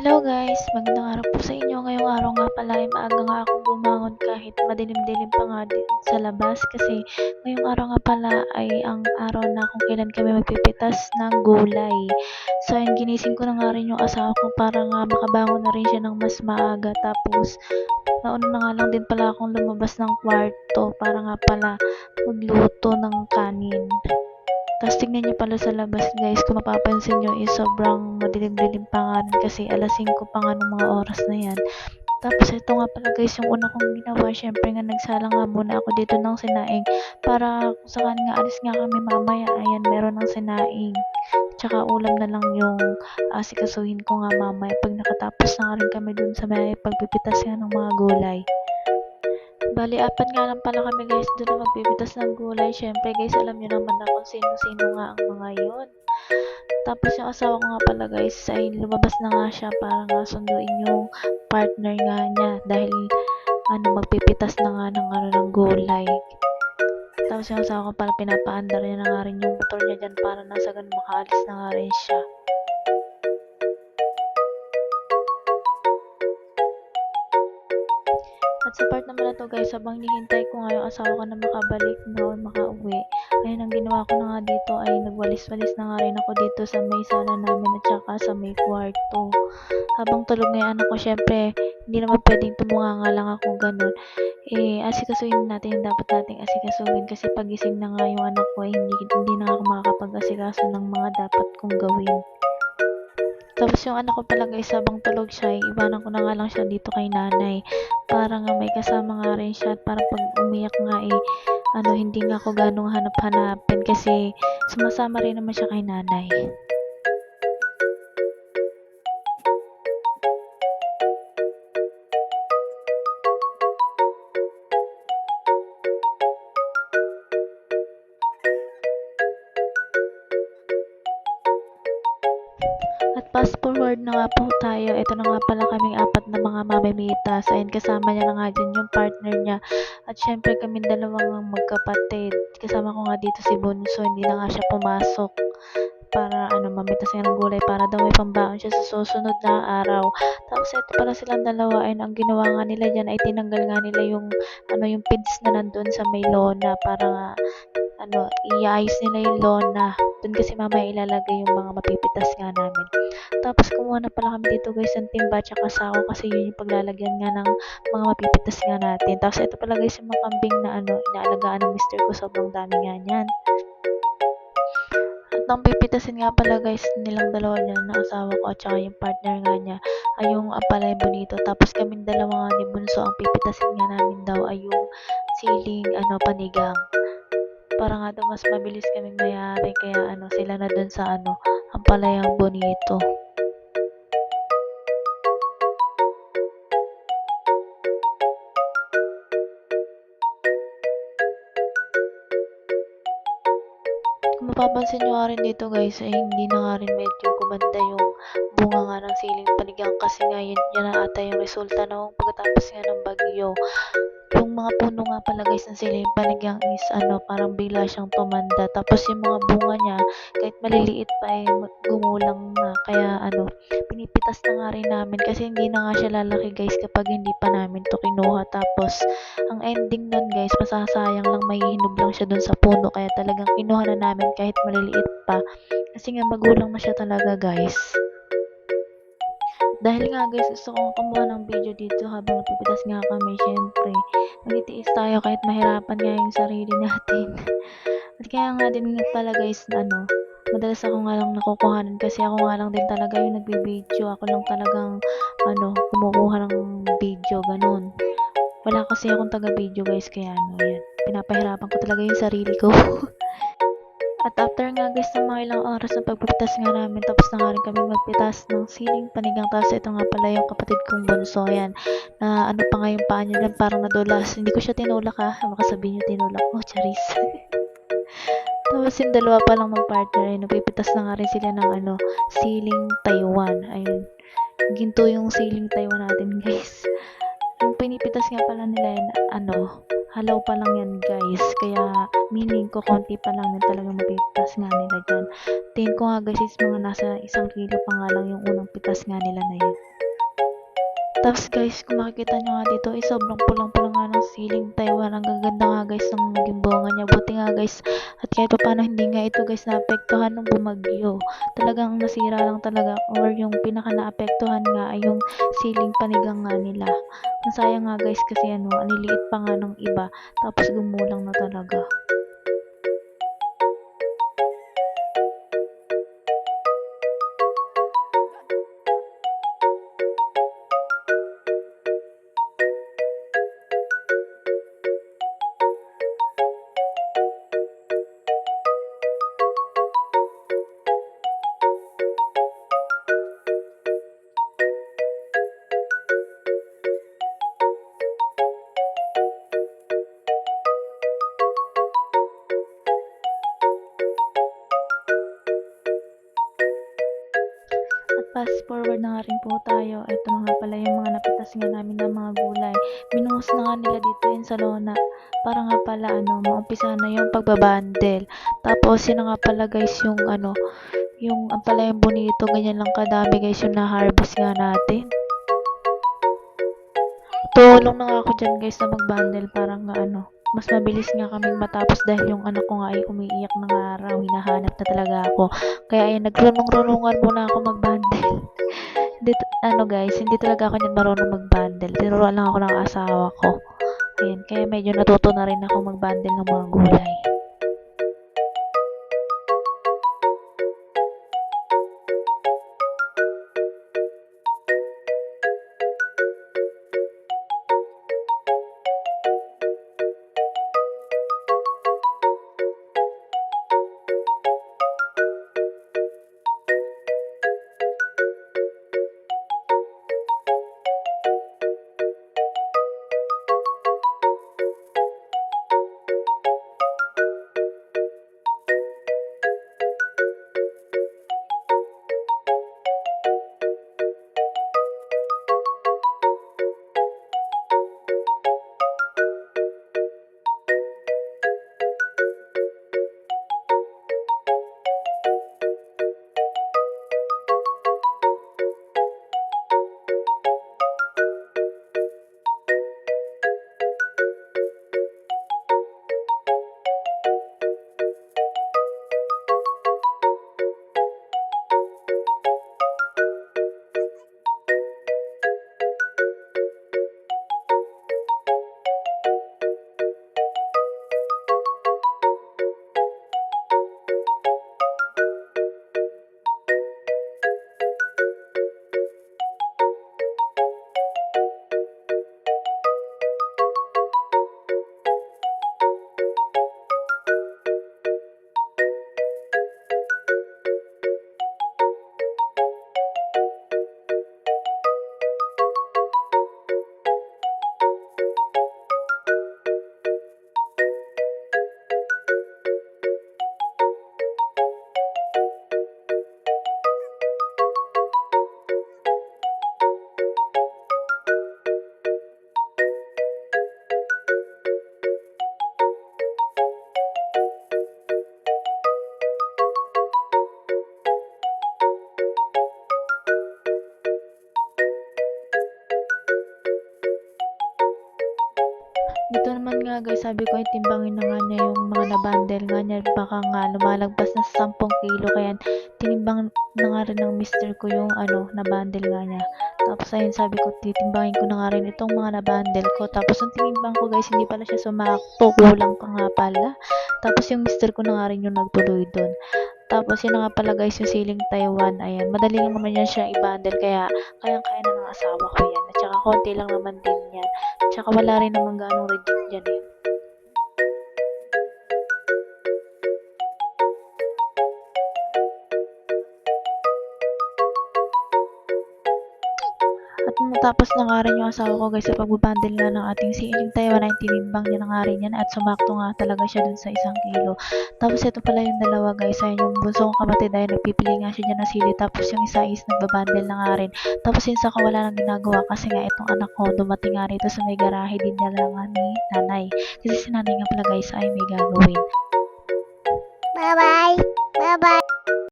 Hello guys, magandang araw po sa inyo. Ngayong araw nga pala ay maaga nga akong bumangon kahit madilim-dilim pa nga din sa labas kasi ngayong araw nga pala ay ang araw na kung kailan kami magpipitas ng gulay. So ayun, ginising ko na nga rin yung asawa ko para nga makabangon na rin siya ng mas maaga. Tapos nauna na nga lang din pala akong lumabas ng kwarto para nga pala magluto ng kanin. Tapos tignan niyo pala sa labas guys, kung mapapansin niyo is sobrang madilim-dilim pa nga rin kasi alas 5 pa nga nung mga oras na yan. Tapos ito nga pala guys yung una kong ginawa, syempre nga nagsala nga muna ako dito ng sinaing para kung saan nga alis nga kami mamaya, ayan meron ng sinaing. Tsaka ulam na lang yung asikasuhin ko nga mamaya pag nakatapos na nga rin kami dun sa may pagpipitas nga ng mga gulay. Bali, apat nga lang pala kami guys doon na magpipitas ng gulay. Syempre guys, alam nyo naman na kung sino-sino nga ang mga yon. Tapos yung asawa ko nga pala guys ay lumabas na nga siya para nga sunduin yung partner nga niya dahil magpipitas na nga ng gulay. Tapos yung asawa ko pala pinapaandar niya na nga rin yung motor niya dyan para nasa ganun makaalis na nga rin siya. At sa part naman na to guys, habang hinihintay ko nga yung asawa ko na makabalik na or makauwi, ayun ang ginawa ko na nga dito ay nagwalis-walis na nga rin ako dito sa may sala namin at saka sa may kwarto. Habang tulog nga yung anak ko, syempre, hindi naman pwedeng tumunganga lang ako ganun. Asikasuhin natin yung dapat nating asikasuhin kasi pagising na nga yung anak ko ay hindi na ako makakapag-asikaso ng mga dapat kong gawin. Tapos yung anak ko pala guys, habang tulog siya, iwanan ko na nga lang siya dito kay nanay. Para nga may kasama nga rin siya at para pag umiyak nga hindi nga ako ganong hanap-hanapin kasi sumasama rin naman siya kay nanay. At fast forward na nga po tayo, ito na nga pala kaming apat na mga mamimitas. Ayun, kasama niya na nga dyan yung partner niya. At syempre kaming dalawang magkapatid. Kasama ko nga dito si Bunso, hindi na nga siya pumasok para mamitas nga ng gulay para daw may pambaon siya sa susunod na araw. Tapos ito pala silang dalawa ay ang ginawa nga nila dyan ay tinanggal nga nila yung pids na nandun sa may lona para nga iayos nila yung lona. Doon kasi mamaya ilalagay yung mga mapipitas nga namin. Tapos kumuha na pala kami dito guys ng timba tsaka sako kasi yun yung paglalagyan nga ng mga mapipitas nga natin. Tapos ito pala guys yung mga kambing na inaalagaan ng mister ko, sobrang dami nga niyan. At nang pipitasin nga pala guys nilang dalawa niya ng asawa ko at saka yung partner nga niya ay yung Ampalay Bonito. Tapos kaming dalawa nga ni Bunso ang pipitasin nga namin daw ay yung siling panigang. Para nga daw mas mabilis kaming mayari kaya sila na dun sa Ampalayang Bonito. Kung mapapansin nyo nga rin dito guys ay hindi na nga rin medyo gumanda yung bunga nga ng siling panigang kasi nga yan na ata yung resulta nung pagkatapos nga ng bagyo. Yung mga puno nga pala guys ng siling panigang is parang bigla siyang tumanda. Tapos yung mga bunga niya kahit maliliit pa ay gumulang na. Kaya pinipitas na nga rin namin kasi hindi na nga siya lalaki guys kapag hindi pa namin to kinuha. Tapos ang ending nun guys, masasayang lang, mahihinog lang siya dun sa puno. Kaya talagang kinuha na namin kahit maliliit pa. Kasi nga magulang na siya talaga guys. Dahil nga guys, gusto kong kumuha ng video dito habang napipitas nga kami. Syempre, magtitiis tayo kahit mahirapan nga yung sarili natin. At kaya nga din pala guys madalas ako nga lang nakukuhanan kasi ako nga lang din talaga yung nagbi-video. Ako lang talagang kumukuha ng video, ganun. Wala kasi akong taga-video guys, kaya yan. Pinapahirapan ko talaga yung sarili ko. At after nga guys ng mga ilang oras na pagpipitas nga namin, tapos na nga rin kami magpitas ng siling panigang. Tapos ito nga pala yung kapatid kong Bunso, yan. Na pa nga yung paa niya, parang nadulas. Hindi ko siya tinulak baka sabihin niyo tinulak ko, charis. Tapos yung dalawa pa lang mag-partner ay napipitas na nga rin sila ng siling Taiwan. Ayun, ginto yung siling Taiwan natin guys. Yung pinipitas nga pala nila yan, halaw pa lang yan guys, kaya meaning ko konti pa lang yan talaga mapipitas nga nila dyan. Tingin ko nga guys is mga nasa 1 kilo pa nga lang yung unang pitas nga nila na yun. Tapos guys, kung makikita nyo nga dito, sobrang pulang-pulang nga ng ceiling Taiwan. Ang gaganda nga guys ng naging bunga niya. Buti nga guys, at kahit pa paano hindi nga ito guys naapektuhan ng bumagyo. Talagang nasira lang talaga, or yung pinaka naapektuhan nga ay yung ceiling panigang nga nila. Masayang nga guys kasi ang liliit pa nga ng iba, tapos gumulang na talaga. At fast forward na nga rin po tayo. Ito na nga pala yung mga napitas nga namin ng mga gulay. Binuhos na nga nila dito yun sa lona. Para nga pala maumpisa na yung pagbabandel. Tapos yun na nga pala guys yung yung ang pala yung bonito, ganyan lang kadami guys yung na-harvest nga natin. Tulong na nga ako dyan guys na mag-bundle para nga mas mabilis nga kaming matapos dahil yung anak ko nga ay umiiyak na nga raw, hinahanap na talaga ako. Kaya ay nagrunong-runungan muna ako mag-bundle. Hindi, guys, hindi talaga ako niyan marunong mag-bundle. Tinuruan lang ako ng asawa ko. Ayan, kaya medyo natuto na rin ako mag-bundle ng mga gulay. Dito naman nga guys, sabi ko ay timbangin na nga niya yung mga na-bundle nga niya. Baka nga lumalagpas na sa 10 kilo. Kaya tinimbang na nga rin ng mister ko yung na-bundle nga niya. Tapos ayun, sabi ko titimbangin ko na nga rin itong mga na-bundle ko. Tapos ang tinimbang ko guys, hindi pala siya sumakto. Kulang pa nga pala. Tapos yung mister ko na nga rin yung nagtuloy doon. Tapos yun na nga pala guys, yung ceiling Taiwan. Ayan, madali lang naman yan siya i-bundle. Kaya kayang-kaya na ng asawa ko yan. At saka konti lang naman din yan. Tsaka wala rin naman ganong reject dyan eh. At matapos na nga rin yung asawa ko guys sa pagbabundle nga ng ating ceiling Taiwan ay tinimbang niya na nga rin yan at sumakto nga talaga siya dun sa 1 kilo. Tapos ito pala yung dalawa guys, ayun yung bunso kong kapatid ay nagpipili nga siya dyan ng sili, tapos yung isa is nagbabundle na nga rin. Tapos yung isa ko wala nang ginagawa kasi nga itong anak ko dumating nga rito sa may garahe din niya lang ni nanay. Kasi si nanay nga pala guys ay may gagawin. Bye bye. Bye bye.